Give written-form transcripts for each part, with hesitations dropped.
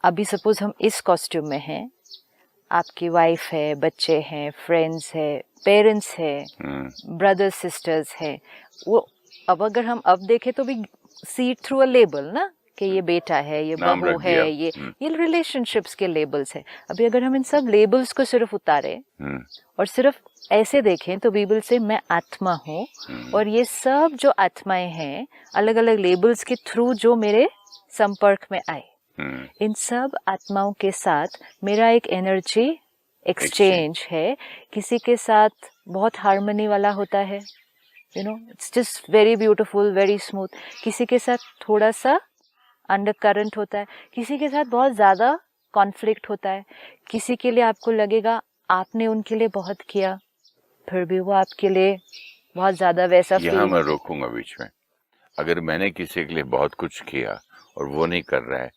अभी सपोज हम इस कॉस्ट्यूम में हैं, आपकी वाइफ है, बच्चे हैं, फ्रेंड्स है, पेरेंट्स है, ब्रदर्स सिस्टर्स है, वो अब अगर हम अब देखें तो भी सी थ्रू अ लेबल ना, कि ये बेटा है, ये बहू है, ये रिलेशनशिप्स के लेबल्स है। अभी अगर हम इन सब लेबल्स को सिर्फ उतारे और सिर्फ ऐसे देखें तो बीबल से मैं आत्मा हूँ, और ये सब जो आत्माएं हैं अलग अलग लेबल्स के थ्रू जो मेरे संपर्क में आए, इन सब आत्माओं के साथ मेरा एक एनर्जी एक्सचेंज है। किसी के साथ बहुत हार्मनी वाला होता है, you know, it's just very beautiful, very smooth. किसी के साथ थोड़ा सा अंडर करंट होता है, किसी के साथ बहुत ज्यादा कॉन्फ्लिक्ट होता है, किसी के लिए आपको लगेगा आपने उनके लिए बहुत किया फिर भी वो आपके लिए बहुत ज्यादा वैसा फील। यहाँ मैं रोकूंगा बीच में, अगर मैंने किसी के लिए बहुत कुछ किया और वो नहीं कर रहा है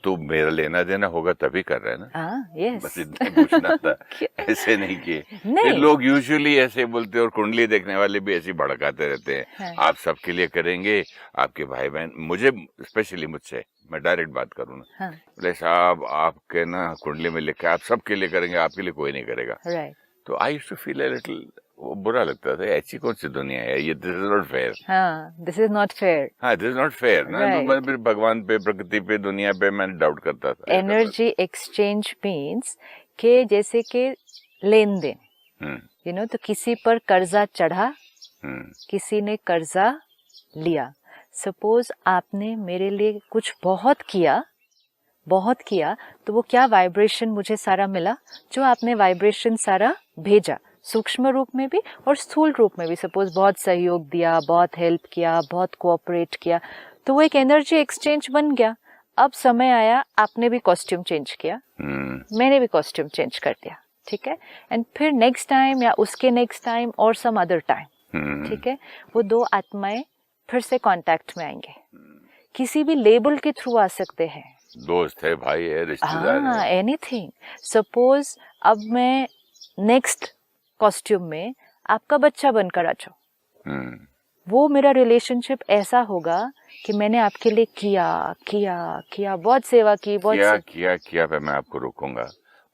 तो मेरा लेना देना होगा तभी कर रहा है ना। यस, बस इतना पूछना था। ऐसे नहीं किए लोग यूजुअली ऐसे बोलते हैं, और कुंडली देखने वाले भी ऐसे भड़काते रहते हैं। आप सबके लिए करेंगे, आपके भाई बहन, मुझे स्पेशली मुझसे, मैं डायरेक्ट बात करूँ ना, बोले साहब आपके ना कुंडली में लिखा है आप सबके लिए करेंगे, आपके लिए कोई नहीं करेगा। तो I used to feel a little, वो बुरा लगता था, ऐसी कौन सी दुनिया है ये, this is not fair. This is not fair, this is not fair ना। मैं फिर भगवान पे, प्रकृति पे, दुनिया पे मैंने डाउट करता था। एनर्जी एक्सचेंज मीन्स के जैसे के लेन देन, यू नो, तो किसी पर कर्जा चढ़ा, किसी ने कर्जा लिया। सपोज आपने मेरे लिए कुछ बहुत किया, तो वो क्या वाइब्रेशन मुझे सारा मिला, जो आपने वाइब्रेशन सारा भेजा, सूक्ष्म रूप में भी और स्थूल रूप में भी। सपोज बहुत सहयोग दिया, बहुत हेल्प किया, बहुत कोऑपरेट किया, तो वो एक एनर्जी एक्सचेंज बन गया। अब समय आया, आपने भी कॉस्ट्यूम चेंज किया, मैंने भी कॉस्ट्यूम चेंज कर दिया, ठीक है, एंड फिर नेक्स्ट टाइम या उसके नेक्स्ट टाइम और सम अदर टाइम, ठीक है, वो दो आत्माएं फिर से कांटेक्ट में आएंगे। किसी भी लेबल के थ्रू आ सकते हैं, दोस्त है, भाई है, रिश्तेदार है, एनीथिंग। सपोज अब मैं नेक्स्ट कॉस्ट्यूम में आपका बच्चा बनकर आ जाऊं, वो मेरा रिलेशनशिप ऐसा होगा कि मैंने आपके लिए किया, बहुत सेवा की, बहुत किया पे मैं आपको रोकूंगा।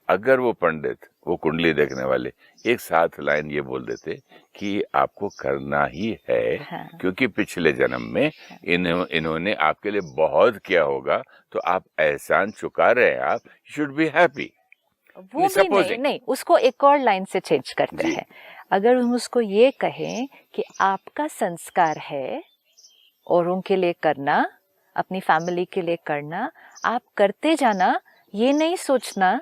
अगर वो पंडित, वो कुंडली देखने वाले एक साथ लाइन ये बोल देते कि आपको करना ही है, क्योंकि पिछले जन्म में इन्होंने आपके लिए बहुत किया होगा, तो आप एहसान चुका रहे हैं, आप शुड बी हैप्पी। वो भी नहीं, उसको एक और लाइन से चेंज करते हैं। अगर हम उसको ये कहें कि आपका संस्कार है और उनके लिए करना, अपनी फैमिली के लिए करना, आप करते जाना, ये नहीं सोचना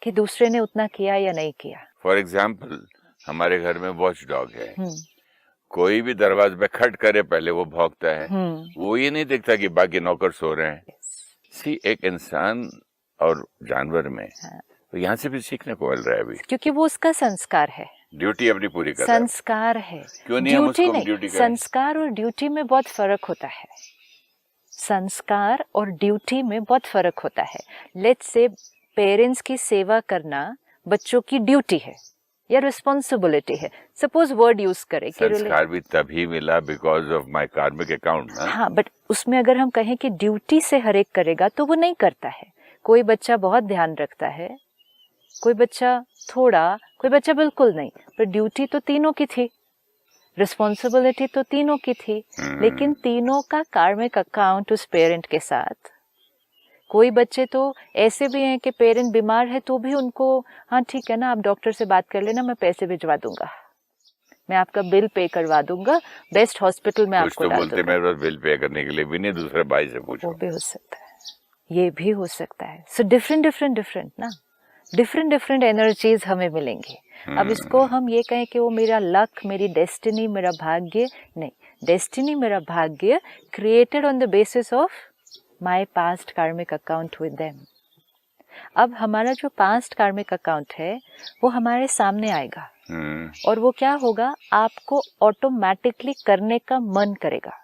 कि दूसरे ने उतना किया या नहीं किया। फॉर एग्जाम्पल, हमारे घर में वॉच डॉग है, कोई भी दरवाजे पे खट करे पहले वो भौंकता है, वो ये नहीं देखता कि बाकी नौकर सो रहे हैं। सी, एक इंसान और जानवर में तो यहाँ से भी सीखने को मिल रहा है अभी, क्योंकि वो उसका संस्कार है, ड्यूटी अपनी पूरी कर रहा है। संस्कार है, क्यों नहीं हम उसको ड्यूटी करें? संस्कार और ड्यूटी में बहुत फर्क होता है, संस्कार और ड्यूटी में बहुत फर्क होता है। लेट्स से पेरेंट्स की सेवा करना बच्चों की ड्यूटी है या रिस्पॉन्सिबिलिटी है। सपोज वर्ड यूज करें कि संस्कार भी तभी मिला बिकॉज ऑफ माय कार्मिक अकाउंट ना। बट उसमें अगर हम कहें कि ड्यूटी से हर एक करेगा तो वो नहीं करता है। कोई बच्चा बहुत ध्यान रखता है, कोई बच्चा थोड़ा, कोई बच्चा बिल्कुल नहीं, पर ड्यूटी तो तीनों की थी, रिस्पॉन्सिबिलिटी तो तीनों की थी, लेकिन तीनों का कार्मिक अकाउंट उस पेरेंट के साथ। कोई बच्चे तो ऐसे भी हैं कि पेरेंट बीमार है तो भी उनको, हाँ ठीक है ना, आप डॉक्टर से बात कर लेना, मैं पैसे भिजवा दूंगा, मैं आपका बिल पे करवा दूंगा, बेस्ट हॉस्पिटल में आपको डाल दूंगा। मेरे पास बिल पे करने के लिए भी नहीं, दूसरे भाई से पूछो। वो भी हो सकता है, ये भी हो सकता है। सो डिफरेंट ना, डिफरेंट एनर्जीज हमें मिलेंगी। अब इसको हम ये कहें कि वो मेरा लक, मेरी डेस्टिनी, मेरा भाग्य, नहीं, डेस्टिनी मेरा भाग्य created on the basis of my past कार्मिक अकाउंट विद देम। अब हमारा जो पास्ट कार्मिक अकाउंट है वो हमारे सामने आएगा, और वो क्या होगा, आपको ऑटोमेटिकली करने का मन करेगा।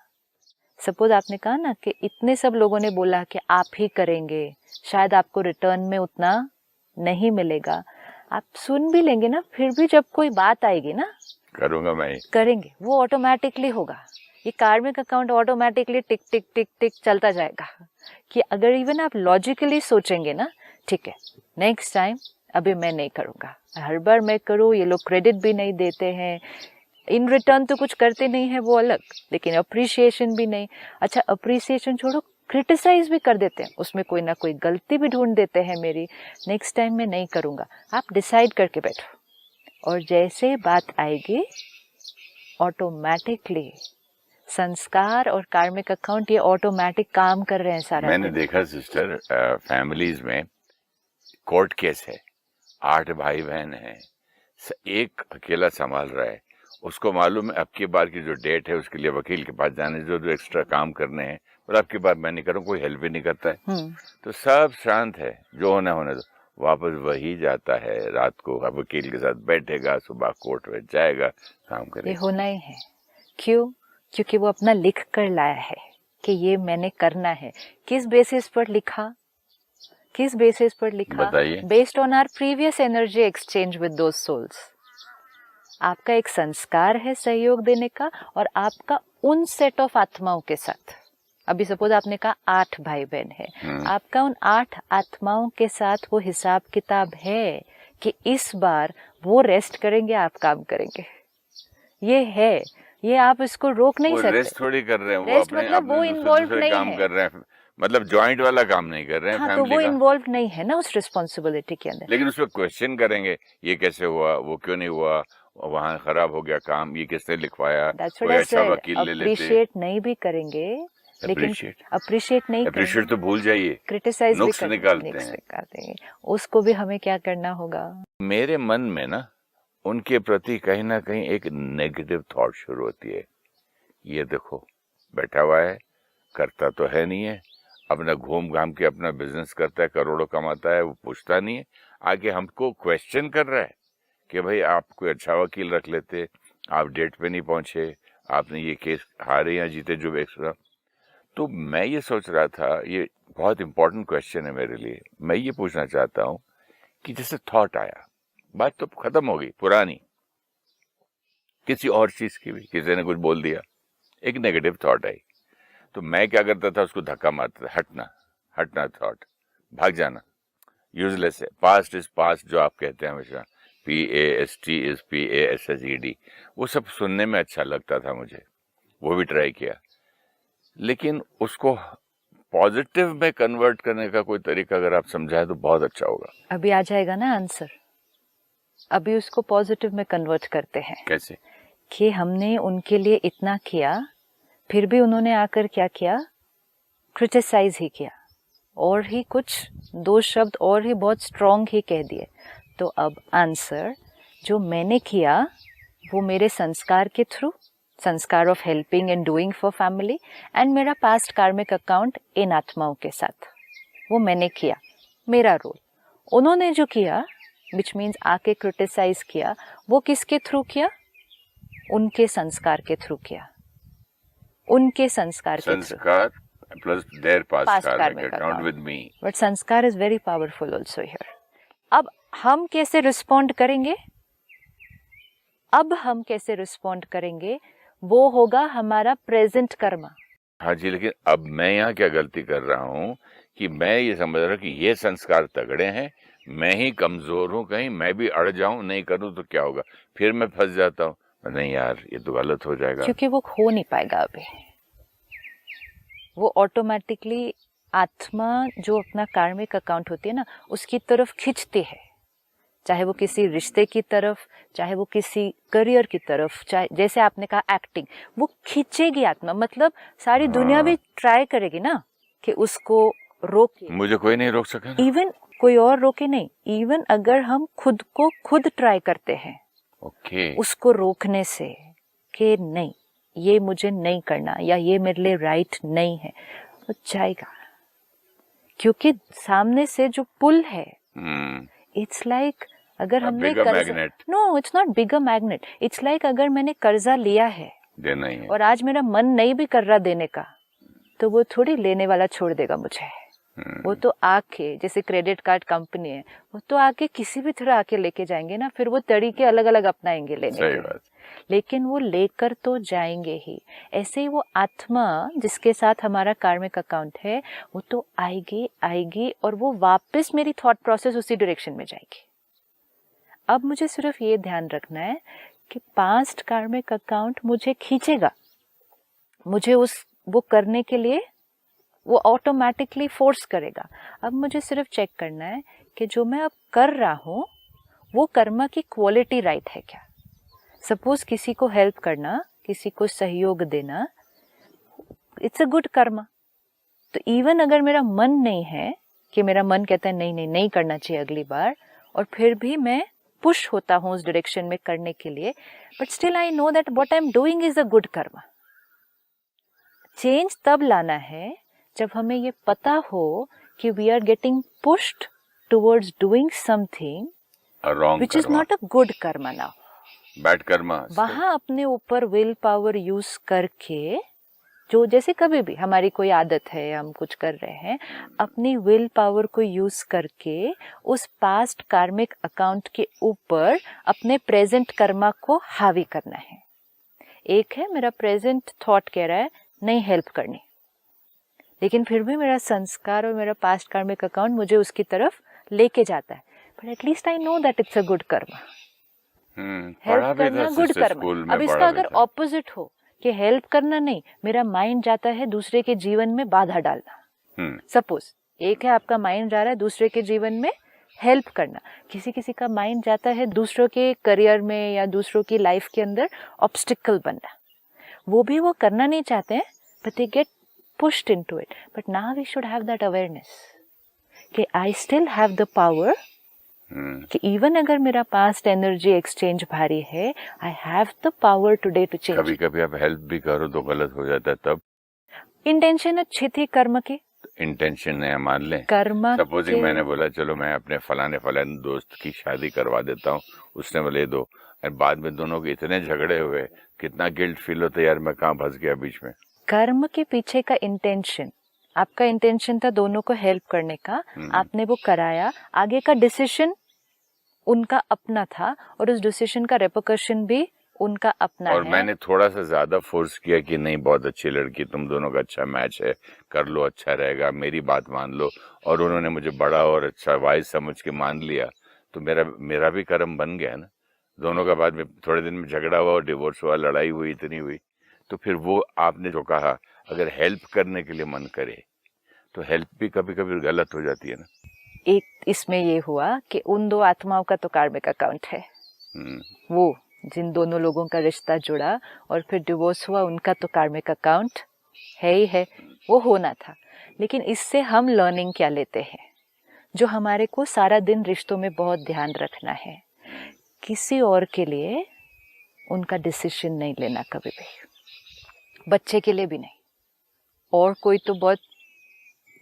सपोज आपने कहा ना कि इतने सब लोगों ने बोला कि आप ही करेंगे, शायद आपको रिटर्न में उतना नहीं मिलेगा, आप सुन भी लेंगे ना, फिर भी जब कोई बात आएगी ना, करूंगा मैं, करेंगे, वो ऑटोमेटिकली होगा। ये कार्मिक अकाउंट ऑटोमेटिकली टिक टिक टिक टिक चलता जाएगा, कि अगर इवन आप लॉजिकली सोचेंगे ना, ठीक है नेक्स्ट टाइम अभी मैं नहीं करूँगा, हर बार मैं करूँ, ये लोग क्रेडिट भी नहीं देते हैं, इन रिटर्न तो कुछ करते नहीं है वो अलग, लेकिन अप्रिसिएशन भी नहीं। अच्छा अप्रिसिएशन छोड़ो, क्रिटिसाइज भी कर देते हैं, उसमें कोई ना कोई गलती भी ढूंढ देते हैं मेरी, नेक्स्ट टाइम मैं नहीं करूँगा। आप डिसाइड करके बैठो और जैसे बात आएगी ऑटोमेटिकली संस्कार और कार्मिक अकाउंट ये ऑटोमेटिक काम कर रहे हैं सारा। मैंने देखा सिस्टर, फैमिलीज में कोर्ट केस है, 8 भाई बहन हैं, एक अकेला संभाल रहा है, उसको मालूम है अब की बार की जो डेट है उसके लिए वकील के पास जाने जो एक्स्ट्रा काम करने हैं, और अब की बार मैं नहीं करूँ, कोई हेल्प भी नहीं करता है। तो सब शांत है, जो होना होने दो। वापस वही जाता है रात को, अब वकील के साथ बैठेगा, सुबह कोर्ट में जाएगा, काम करेगा। ये होना ही है। क्यों? क्योंकि वो अपना लिख कर लाया है कि ये मैंने करना है। किस बेसिस पर लिखा? किस बेसिस पर लिखा? बताइए। Based on our previous energy exchange with those souls. आपका एक संस्कार है सहयोग देने का, और आपका उन सेट ऑफ आत्माओं के साथ, अभी सपोज आपने कहा 8 भाई बहन है, आपका उन 8 आत्माओं के साथ वो हिसाब किताब है कि इस बार वो रेस्ट करेंगे, आप काम करेंगे। ये है, ये आप इसको रोक नहीं सकते। रेस्ट थोड़ी कर रहे हैं, वो रेस्ट अपने मतलब वो इन्वॉल्व नहीं काम है, कर रहे हैं, मतलब जॉइंट वाला काम नहीं कर रहे हैं। हाँ, फैमिली तो वो का इन्वॉल्व नहीं है ना उस रिस्पॉन्सिबिलिटी के अंदर। लेकिन उसमें क्वेश्चन करेंगे, ये कैसे हुआ, वो क्यों नहीं हुआ, वहाँ खराब हो गया काम, ये किसने लिखवाया, कोई अच्छा वकील ले लेते। अप्रिशिएट नहीं भी करेंगे, लेकिन अप्रिशिएट नहीं, अप्रिशिएट तो भूल जाइए, क्रिटिसाइज नुक्स भी निकालते हैं, देंगे, उसको भी हमें क्या करना होगा। मेरे मन में ना उनके प्रति कहीं ना कहीं एक नेगेटिव थॉट शुरू होती है। ये देखो बैठा हुआ है, करता तो है नहीं है, अपना घूम घाम के अपना बिजनेस करता है, करोड़ों कमाता है, वो पूछता नहीं है, आगे हमको क्वेश्चन कर रहा है कि भाई आप कोई अच्छा वकील रख लेते, आप डेट पे नहीं पहुंचे, आपने ये केस हारे या जीते जो एक्स्ट्रा। तो मैं ये सोच रहा था, ये बहुत इंपॉर्टेंट क्वेश्चन है मेरे लिए, मैं ये पूछना चाहता हूँ कि जैसे थॉट आया, बात तो खत्म हो गई पुरानी, किसी और चीज की भी किसी ने कुछ बोल दिया, एक नेगेटिव थॉट आई, तो मैं क्या करता था, उसको धक्का मारता था, हटना थॉट, भाग जाना, यूजलेस है, पास्ट इज पास्ट जो आप कहते हैं हमेशा, PAST इज PASSED, वो सब सुनने में अच्छा लगता था मुझे, वो भी ट्राई किया, लेकिन उसको पॉजिटिव में कन्वर्ट करने का कोई तरीका अगर आप समझाए तो बहुत अच्छा होगा। अभी आ जाएगा ना आंसर, अभी उसको पॉजिटिव में कन्वर्ट करते हैं। कैसे? कि हमने उनके लिए इतना किया, फिर भी उन्होंने आकर क्या किया, क्रिटिसाइज ही किया, और ही कुछ 2 शब्द और ही बहुत स्ट्रॉन्ग ही कह दिए। तो अब आंसर जो मैंने किया वो मेरे संस्कार के थ्रू, संस्कार of helping and doing for family, and मेरा पास्ट कार्मिक अकाउंट इन आत्माओं के साथ, वो मैंने किया, मेरा रोल। उन्होंने जो किया विच मीन्स आके क्रिटिसाइज किया, वो किसके थ्रू किया, उनके संस्कार के थ्रू किया, उनके संस्कार के through, plus their past karmic account with me. But संस्कार is very powerful also here. अब हम कैसे रिस्पॉन्ड करेंगे, अब हम कैसे रिस्पॉन्ड करेंगे, वो होगा हमारा प्रेजेंट कर्मा। हाँ जी, लेकिन अब मैं यहाँ क्या गलती कर रहा हूँ कि मैं ये समझ रहा हूँ कि ये संस्कार तगड़े हैं, मैं ही कमजोर हूँ, कहीं मैं भी अड़ जाऊं, नहीं करूँ तो क्या होगा, फिर मैं फंस जाता हूँ, नहीं यार ये तो गलत हो जाएगा। क्योंकि वो हो नहीं पाएगा अभी, वो ऑटोमेटिकली आत्मा जो अपना कार्मिक अकाउंट होती है ना उसकी तरफ खींचती है, चाहे वो किसी रिश्ते की तरफ, चाहे वो किसी करियर की तरफ, चाहे जैसे आपने कहा एक्टिंग, वो खींचेगी आत्मा, मतलब सारी दुनिया भी ट्राई करेगी ना कि उसको रोके। मुझे कोई नहीं रोक सका, इवन कोई और रोके नहीं, इवन अगर हम खुद को खुद ट्राई करते हैं उसको रोकने से कि नहीं ये मुझे नहीं करना या ये मेरे लिए राइट नहीं है, वो जाएगा, क्योंकि सामने से जो पुल है इट्स लाइक अगर हमने no it's not bigger magnet, it's like अगर मैंने कर्जा लिया है देना ही है और आज मेरा मन नहीं भी कर रहा देने का, तो वो थोड़ी लेने वाला छोड़ देगा मुझे, वो तो आके, जैसे क्रेडिट कार्ड कंपनी है, वो तो आके किसी भी तरह आके लेके जाएंगे ना, फिर वो तरीके अलग अलग अपनाएंगे लेने के लिए, लेकिन वो लेकर तो जाएंगे ही। ऐसे ही वो आत्मा जिसके साथ हमारा कार्मिक अकाउंट है, वो तो आएगी आएगी और वो वापस मेरी थॉट प्रोसेस उसी डायरेक्शन में जाएगी। अब मुझे सिर्फ ये ध्यान रखना है कि पास्ट कार्मिक अकाउंट मुझे खींचेगा, मुझे वो करने के लिए वो ऑटोमेटिकली फोर्स करेगा। अब मुझे सिर्फ चेक करना है कि जो मैं अब कर रहा हूँ वो कर्म की क्वालिटी राइट है क्या। सपोज किसी को हेल्प करना, किसी को सहयोग देना, इट्स अ गुड कर्म। तो इवन अगर मेरा मन नहीं है, कि मेरा मन कहता है नहीं नहीं नहीं करना चाहिए अगली बार, और फिर भी मैं पुश होता हूँ उस डायरेक्शन में करने के लिए, but still I know that what I am doing is a good karma. Change तब लाना है जब हमें ये पता हो कि we are getting pushed towards doing something which is not a good karma now, bad karma. वहां अपने ऊपर विल पावर यूज करके, जो जैसे कभी भी हमारी कोई आदत है, हम कुछ कर रहे हैं, अपनी विल पावर को यूज करके उस पास्ट कार्मिक अकाउंट के ऊपर अपने प्रेजेंट कर्मा को हावी करना है। एक है मेरा प्रेजेंट थॉट कह रहा है नहीं हेल्प करनी, लेकिन फिर भी मेरा संस्कार और मेरा पास्ट कार्मिक अकाउंट मुझे उसकी तरफ लेके जाता है, but at least I know that it's a good Karma. Help करना गुड कर्मा। अब इसका अगर ऑपोजिट हो कि हेल्प करना नहीं, मेरा माइंड जाता है दूसरे के जीवन में बाधा डालना। सपोज एक है आपका माइंड जा रहा है दूसरे के जीवन में हेल्प करना, किसी का माइंड जाता है दूसरों के करियर में या दूसरों की लाइफ के अंदर ऑब्स्टिकल बनना, वो भी वो करना नहीं चाहते हैं, but they get pushed into it. But now we should have that awareness कि I still have the power कि even अगर मेरा past energy exchange भारी है, I have the power today to change. कभी कभी आप हेल्प भी करो तो गलत हो जाता है, तब इंटेंशन अच्छी थी कर्म की, इंटेंशन है मान लें, कर्म सपोजिंग मैंने बोला चलो मैं अपने फलाने दोस्त की शादी करवा देता हूँ, उसने बोले दो, और बाद में दोनों के इतने झगड़े हुए, कितना गिल्ट फील होता है यार मैं कहाँ फंस गया बीच में। कर्म के पीछे का इंटेंशन, आपका इंटेंशन था दोनों को हेल्प करने का, आपने वो कराया, आगे का डिसीजन उनका अपना था और उस डिसीजन का रेपरकशन भी उनका अपना और है। मैंने थोड़ा सा ज्यादा फोर्स किया कि नहीं बहुत अच्छी लड़की, तुम दोनों का अच्छा मैच है, कर लो अच्छा रहेगा, मेरी बात मान लो, और उन्होंने मुझे बड़ा और अच्छा वाइज समझ के मान लिया, तो मेरा भी कर्म बन गया ना। दोनों का बाद में थोड़े दिन में झगड़ा हुआ और डिवोर्स हुआ, लड़ाई हुई, इतनी हुई, तो फिर वो आपने जो कहा, अगर हेल्प करने के लिए मन करे तो हेल्प भी कभी कभी गलत हो जाती है ना। एक इसमें ये हुआ कि उन दो आत्माओं का तो कार्मिक अकाउंट है, वो जिन दोनों लोगों का रिश्ता जुड़ा और फिर डिवोर्स हुआ, उनका तो कार्मिक अकाउंट है ही है, वो होना था। लेकिन इससे हम लर्निंग क्या लेते हैं, जो हमारे को सारा दिन रिश्तों में बहुत ध्यान रखना है, किसी और के लिए उनका डिसीजन नहीं लेना कभी भी, बच्चे के लिए भी नहीं, और कोई तो बहुत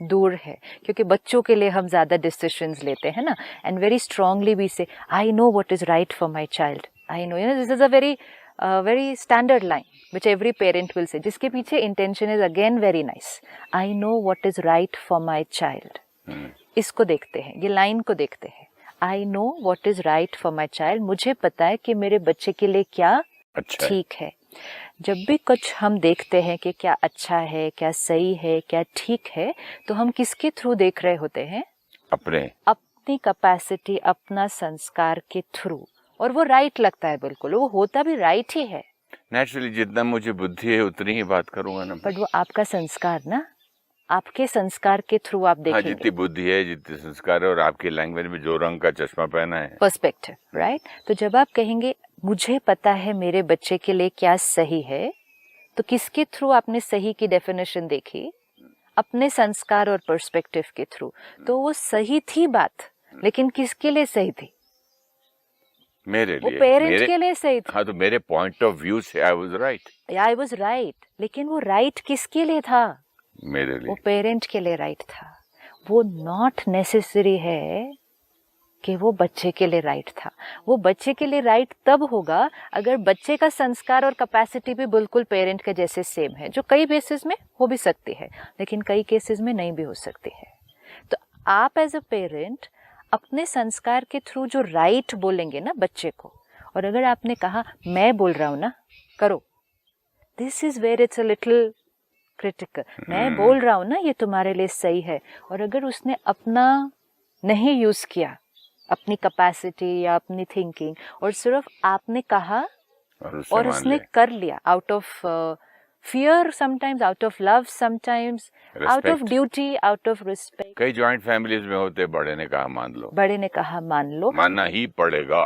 दूर है, क्योंकि बच्चों के लिए हम ज्यादा डिसीजंस लेते हैं ना, एंड वेरी स्ट्रांगली वी से I know what is right for my child, I know, this is a very standard line which every parent will say, जिसके पीछे intention is again very nice, I know what is right for my child. इसको देखते हैं, ये line को देखते हैं, I know what is right for my child, मुझे पता है कि मेरे बच्चे के लिए क्या अच्छा ठीक है। जब भी कुछ हम देखते हैं कि क्या अच्छा है, क्या सही है, क्या ठीक है, तो हम किसके थ्रू देख रहे होते हैं, अपनी कैपेसिटी, अपना संस्कार के थ्रू, और वो राइट लगता है, बिल्कुल वो होता भी राइट ही है। नेचुरली जितना मुझे बुद्धि है उतनी ही बात करूंगा ना, बट वो आपका संस्कार ना, आपके संस्कार के थ्रू आप देखेंगे। हाँ, जितनी बुद्धि है, जितने संस्कार है, और आपकी लैंग्वेज में जो रंग का चश्मा पहना है, पर्सपेक्टिव, राइट। तो जब आप कहेंगे मुझे पता है मेरे बच्चे के लिए क्या सही है, तो किसके थ्रू आपने सही की डेफिनेशन देखी, अपने संस्कार और पर्सपेक्टिव के थ्रू। तो वो सही थी बात, लेकिन किसके लिए सही थी, मेरे लिए, पेरेंट्स के लिए सही थी। हाँ, तो मेरे पॉइंट ऑफ व्यू से आई वाज राइट, लेकिन वो राइट किसके लिए था, मेरे लिए, वो पेरेंट के लिए राइट था। वो नॉट नेसेसरी है कि वो बच्चे के लिए राइट था। वो बच्चे के लिए राइट तब होगा अगर बच्चे का संस्कार और कैपेसिटी भी बिल्कुल पेरेंट के जैसे सेम है, जो कई केसेस में हो भी सकती है, लेकिन कई केसेस में नहीं भी हो सकती है। आप एज अ पेरेंट अपने संस्कार के थ्रू जो राइट बोलेंगे ना बच्चे को, और अगर आपने कहा मैं बोल रहा हूँ ना करो, this is where it's a little critical, मैं बोल रहा हूँ ना ये तुम्हारे लिए सही है, और अगर उसने अपना नहीं यूज किया अपनी कैपेसिटी या अपनी थिंकिंग, और सिर्फ आपने कहा और उसने कर लिया out of fear, sometimes out of love, sometimes out of duty, out of respect. कई जॉइंट फैमिलीज में होते, बड़े ने कहा मान लो, बड़े ने कहा मान लो, मानना ही पड़ेगा।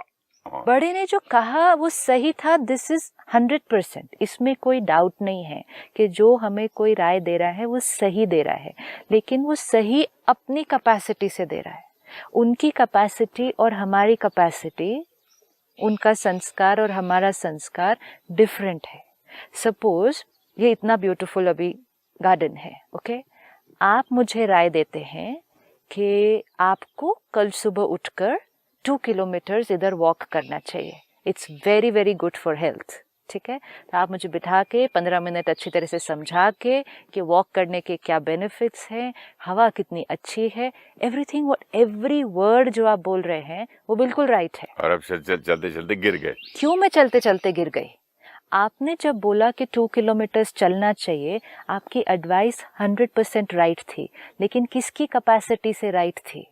बड़े ने जो कहा वो सही था, दिस इज 100%, इसमें कोई डाउट नहीं है कि जो हमें कोई राय दे रहा है वो सही दे रहा है, लेकिन वो सही अपनी कैपेसिटी से दे रहा है। उनकी कैपेसिटी और हमारी कैपेसिटी, उनका संस्कार और हमारा संस्कार डिफरेंट है। सपोज ये इतना ब्यूटीफुल अभी गार्डन है, ओके, आप मुझे राय देते हैं कि आपको कल सुबह उठकर 2 किलोमीटर्स इधर वॉक करना चाहिए, it's very very good for health, ठीक है। तो आप मुझे बिठा के 15 मिनट अच्छी तरह से समझा के कि वॉक करने के क्या बेनिफिट्स हैं, हवा कितनी अच्छी है, एवरीथिंग, एवरी वर्ड जो आप बोल रहे हैं वो बिल्कुल राइट है। और अब चलते चलते गिर गए। क्यों मैं चलते चलते गिर गई? आपने जब बोला कि 2 किलोमीटर्स चलना चाहिए, आपकी एडवाइस 100% राइट थी, लेकिन किसकी कैपेसिटी से राइट थी?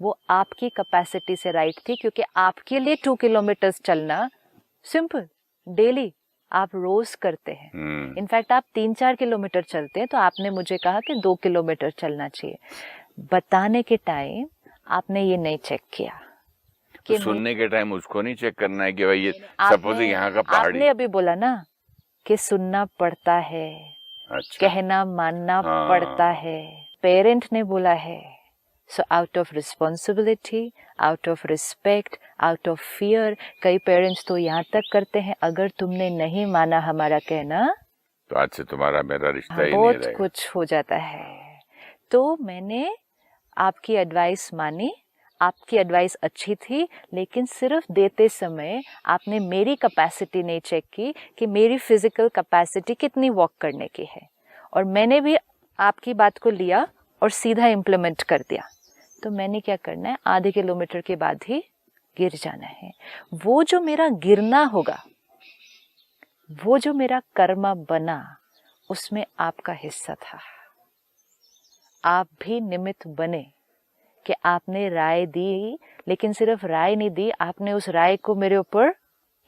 वो आपकी कैपेसिटी से राइट थी, क्योंकि आपके लिए 2 किलोमीटर्स चलना सिंपल, डेली आप रोज करते हैं। इनफैक्ट आप 3-4 किलोमीटर चलते हैं, तो आपने मुझे कहा कि 2 किलोमीटर चलना चाहिए। बताने के टाइम आपने ये नहीं चेक किया। तो सुनने के टाइम उसको नहीं चेक करना है कि भाई ये सपोज यहाँ का पहाड़ी, आपने अभी बोला ना कि सुनना पड़ता है, अच्छा, कहना मानना पड़ता है, पेरेंट ने बोला है, so out of responsibility, out of respect, out of fear, कई पेरेंट्स तो यहाँ तक करते हैं, अगर तुमने नहीं माना हमारा कहना तो आज से तुम्हारा मेरा रिश्ता ही नहीं बहुत रहेगा, कुछ हो जाता है। तो मैंने आपकी एडवाइस मानी, आपकी एडवाइस अच्छी थी, लेकिन सिर्फ देते समय आपने मेरी कैपेसिटी नहीं चेक की कि मेरी फिजिकल कैपेसिटी कितनी वॉक करने की है, और मैंने भी आपकी बात को लिया और सीधा इम्प्लीमेंट कर दिया। तो मैंने क्या करना है, आधे किलोमीटर के बाद ही गिर जाना है। वो जो मेरा गिरना होगा, वो जो मेरा कर्म बना, उसमें आपका हिस्सा था। आप भी निमित्त बने कि आपने राय दी, लेकिन सिर्फ राय नहीं दी, आपने उस राय को मेरे ऊपर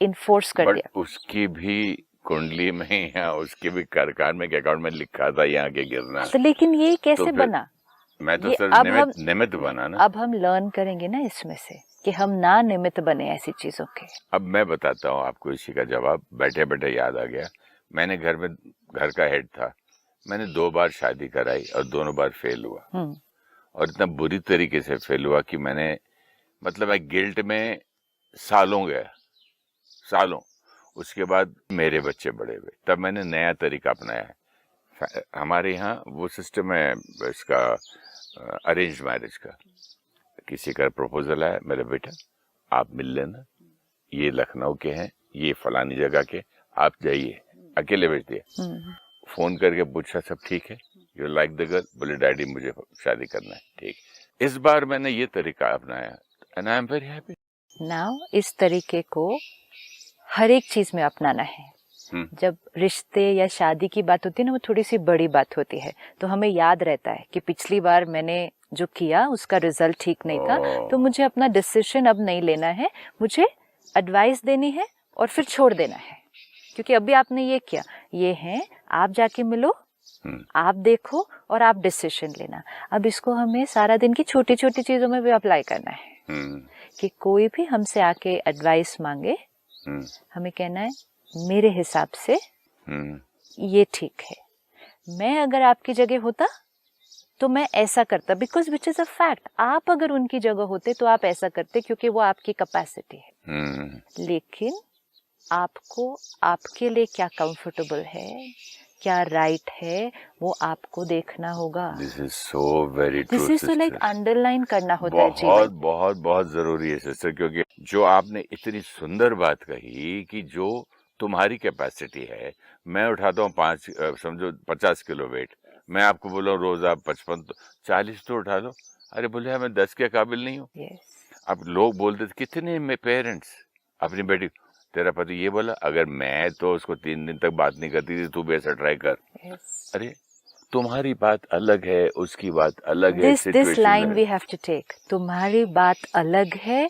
इन्फोर्स कर दिया। उसकी भी कुंडली में या उसके भी कारकान में अकाउंट में लिखा था यहाँ के गिरना, तो लेकिन ये कैसे बना? मैं तो सर निमित्त बना ना। अब हम लर्न करेंगे ना इसमें से कि हम ना निमित्त बने ऐसी चीजों के। अब मैं बताता हूँ आपको इसी का जवाब, बैठे बैठे याद आ गया। मैंने घर का हेड था, मैंने 2 बार शादी कराई और दोनों बार फेल हुआ, और इतना बुरी तरीके से फेल हुआ कि मैंने मतलब मैं गिल्ट में सालों गया, सालों। उसके बाद मेरे बच्चे बड़े हुए, तब मैंने नया तरीका अपनाया है। हमारे यहाँ वो सिस्टम है इसका, अरेंज मैरिज का। किसी का प्रपोजल है, मेरे बेटा आप मिल लेना, ये लखनऊ के हैं, ये फलानी जगह के, आप जाइए, अकेले भेज दिया। फोन करके पूछा सब ठीक है, यू लाइक द गर्ल? बोले डैडी मुझे शादी करना है। ठीक, इस बार मैंने ये तरीका अपनाया and I am very happy. Now इस तरीके को हर एक चीज में अपनाना है। जब रिश्ते या शादी की बात होती है ना, वो थोड़ी सी बड़ी बात होती है, तो हमें याद रहता है कि पिछली बार मैंने जो किया उसका रिजल्ट ठीक नहीं था, तो मुझे अपना डिसीजन अब नहीं लेना है, मुझे एडवाइस देनी है और फिर छोड़ देना है। क्योंकि अभी आपने ये किया, ये है आप जाके मिलो, आप देखो और आप डिसीजन लेना। अब इसको हमें सारा दिन की छोटी छोटी चीजों में भी अप्लाई करना है कि कोई भी हमसे आके एडवाइस मांगे, हमें कहना है मेरे हिसाब से ये ठीक है, मैं अगर आपकी जगह होता तो मैं ऐसा करता, because which is a fact. आप अगर उनकी जगह होते तो आप ऐसा करते, क्योंकि वो आपकी कैपेसिटी है। लेकिन आपको आपके लिए क्या कंफर्टेबल है, क्या राइट है, वो आपको देखना होगा। This is so very true. This is like underline करना होता है जीवन। बहुत बहुत बहुत जरूरी है सिस्टर, क्योंकि जो आपने इतनी सुंदर बात कही कि जो तुम्हारी कैपेसिटी है, मैं उठाता हूँ 50 किलो वेट, मैं आपको बोला रोज आप 55 40 तो उठा लो, अरे बोले मैं 10 के काबिल नहीं हूँ। yes. अब लोग बोलते थे, कितने में पेरेंट्स अपनी बेटी, तेरा पति ये बोला, अगर मैं तो उसको 3 दिन तक बात नहीं करती थी, तू भी ऐसा ट्राई कर। yes. अरे तुम्हारी बात अलग है, उसकी बात अलग है। This line we have to take. तुम्हारी बात अलग है,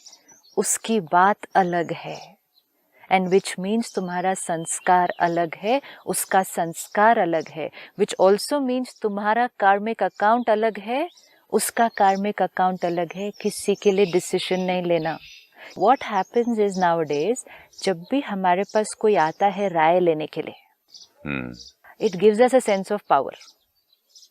उसकी बात अलग है, and which means तुम्हारा संस्कार अलग है, उसका संस्कार अलग है, which also means तुम्हारा कार्मिक अकाउंट अलग है, उसका कार्मिक अकाउंट अलग है। किसी के लिए डिसीजन नहीं लेना। What happens is nowadays, जब भी हमारे पास कोई आता है राय लेने के लिए, it gives us a sense of power.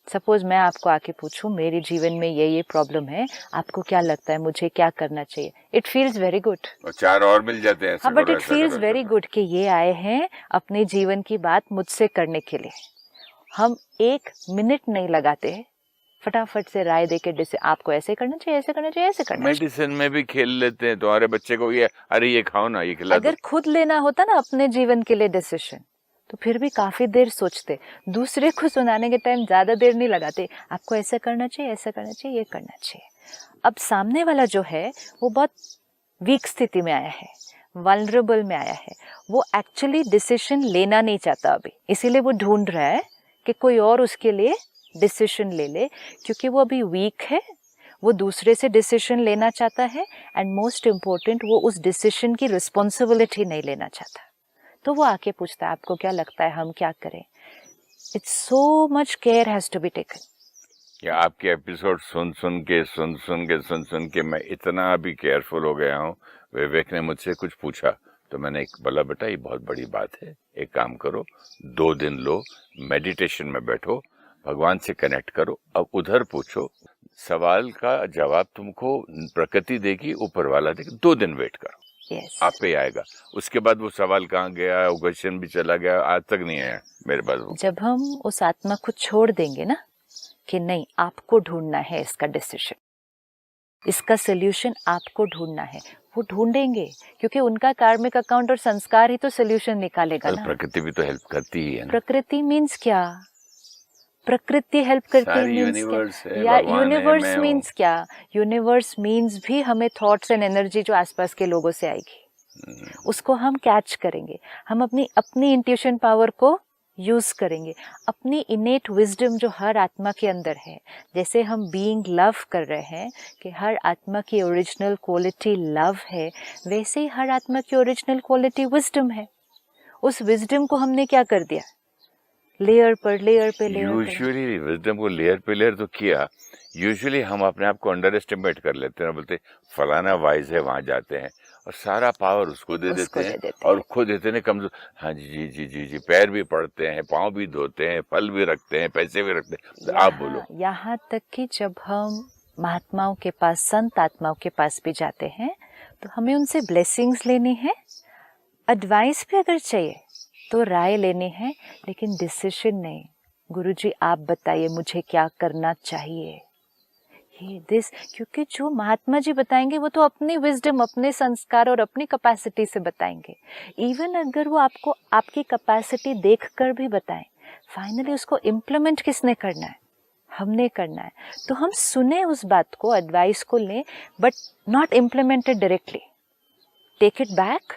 Suppose मैं आपको आके पूछूं, मेरे जीवन में ये प्रॉब्लम है, आपको क्या लगता है मुझे क्या करना चाहिए? It feels very good. और 4 और मिल जाते हैं। हाँ, but it feels very good कि ये आए हैं अपने जीवन की बात मुझसे करने के लिए। हम 1 मिनट नहीं लगाते, फटाफट से राय देके डिसे आपको ऐसे करना चाहिए, ऐसे करना चाहिए, ऐसे करना चाहिए। मेडिसिन में भी खेल लेते हैं। तुम्हारे बच्चे को ये, अरे ये खाओ ना, ये खिला दो। अगर खुद लेना होता ना अपने जीवन के लिए डिसीजन, तो फिर भी काफी देर सोचते। दूसरे को सुनाने के टाइम ज्यादा देर नहीं लगाते, आपको ऐसा करना चाहिए, ऐसा करना चाहिए, ये करना चाहिए। अब सामने वाला जो है वो बहुत वीक स्थिति में आया है, वल्नरेबल में आया है, वो एक्चुअली डिसीजन लेना नहीं चाहता अभी, इसीलिए वो ढूंढ रहा है कि कोई और उसके लिए डिसीजन ले ले, क्योंकि वो अभी वीक है, वो दूसरे से डिसीजन लेना चाहता है, एंड मोस्ट इम्पोर्टेंट वो उस डिसीजन की रिस्पॉन्सिबिलिटी नहीं लेना चाहता। तो वो आके पूछता है आपको क्या लगता है हम क्या करें? It's so much care has to be taken. या आपके एपिसोड सुन के मैं इतना अभी केयरफुल हो गया हूँ। विवेक ने मुझसे कुछ पूछा तो मैंने एक बोला, बेटा ये बहुत बड़ी बात है, एक काम करो, 2 दिन लो, मेडिटेशन में बैठो, भगवान से कनेक्ट करो, अब उधर पूछो, सवाल का जवाब तुमको प्रकृति देगी, ऊपर वाला देगी, 2 दिन वेट करो। yes. आप पे आएगा। उसके बाद वो सवाल कहाँ गया, वो क्वेश्चन भी चला गया, आज तक नहीं आया मेरे पास वो। जब हम उस आत्मा को छोड़ देंगे ना कि नहीं आपको ढूंढना है इसका डिसीजन, इसका सोल्यूशन आपको ढूंढना है, वो ढूंढेंगे, क्योंकि उनका कार्मिक अकाउंट और संस्कार ही तो सोल्यूशन निकालेगा ना। प्रकृति भी तो हेल्प करती ही है ना। प्रकृति मीन्स क्या? प्रकृति हेल्प करती है मीन्स क्या? या यूनिवर्स मीन्स क्या? यूनिवर्स मीन्स भी हमें थॉट्स एंड एनर्जी जो आसपास के लोगों से आएगी, उसको हम कैच करेंगे, हम अपनी इंट्यूशन पावर को यूज करेंगे, अपनी इनेट विजडम जो हर आत्मा के अंदर है। जैसे हम बीइंग लव कर रहे हैं कि हर आत्मा की ओरिजिनल क्वालिटी लव है, वैसे ही हर आत्मा की ओरिजिनल क्वालिटी विजडम है। उस विजडम को हमने क्या कर दिया? लेयर पर लेयर पे लेयर। यूजुअली विजडम को लेयर पे लेयर तो किया, यूजुअली हम अपने आप को अंडर एस्टिमेट कर लेते हैं, बोलते फलाना वाइज है, वहां जाते हैं और सारा पावर उसको दे देते हैं और खुद इतने कमजोर। हाँ जी जी जी जी, पैर भी पड़ते हैं, पाँव भी धोते हैं, फल भी रखते हैं, पैसे भी रखते हैं। आप बोलो। यहाँ तक कि जब हम महात्माओं के पास, संत आत्माओं के पास भी जाते हैं तो हमें उनसे ब्लेसिंग्स लेनी है, एडवाइस भी अगर चाहिए तो राय लेनी है, लेकिन डिसीजन नहीं। गुरुजी आप बताइए मुझे क्या करना चाहिए, ये दिस, क्योंकि जो महात्मा जी बताएंगे वो तो अपनी विजडम, अपने संस्कार और अपनी कैपेसिटी से बताएंगे। इवन अगर वो आपको आपकी कैपेसिटी देखकर भी बताएं, फाइनली उसको इम्प्लीमेंट किसने करना है? हमने करना है। तो हम सुने उस बात को, एडवाइस को लें, but not implemented directly. Take it back,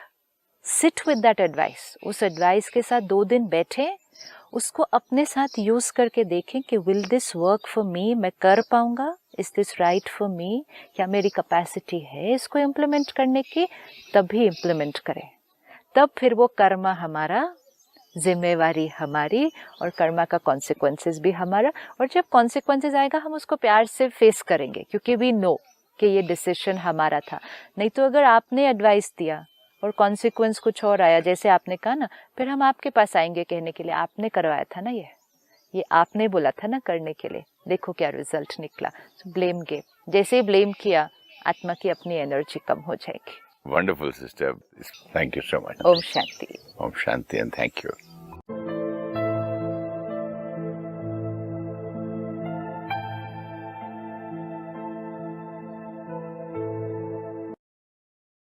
sit with that advice, उस एडवाइस के साथ 2 दिन बैठे, उसको अपने साथ यूज करके देखें कि will this work for me, मैं कर पाऊंगा, is this right for me, क्या मेरी कैपेसिटी है इसको इम्प्लीमेंट करने की? तभी इम्प्लीमेंट करें, तब फिर वो कर्मा हमारा, जिम्मेवारी हमारी, और कर्मा का कॉन्सिक्वेंसेस भी हमारा। और जब कॉन्सिक्वेंसेस आएगा हम उसको प्यार से फेस करेंगे, क्योंकि वी नो कि ये डिसीजन हमारा था। नहीं तो अगर आपने एडवाइस दिया और कॉन्सिक्वेंस कुछ और आया, जैसे आपने कहा ना, फिर हम आपके पास आएंगे कहने के लिए आपने करवाया था ना, ये आपने बोला था ना करने के लिए, देखो क्या रिजल्ट निकला। सो ब्लेम गेम, जैसे ही ब्लेम किया आत्मा की अपनी एनर्जी कम हो जाएगी। Wonderful sister, thank you so much. Om Shanti. Om Shanti and thank you.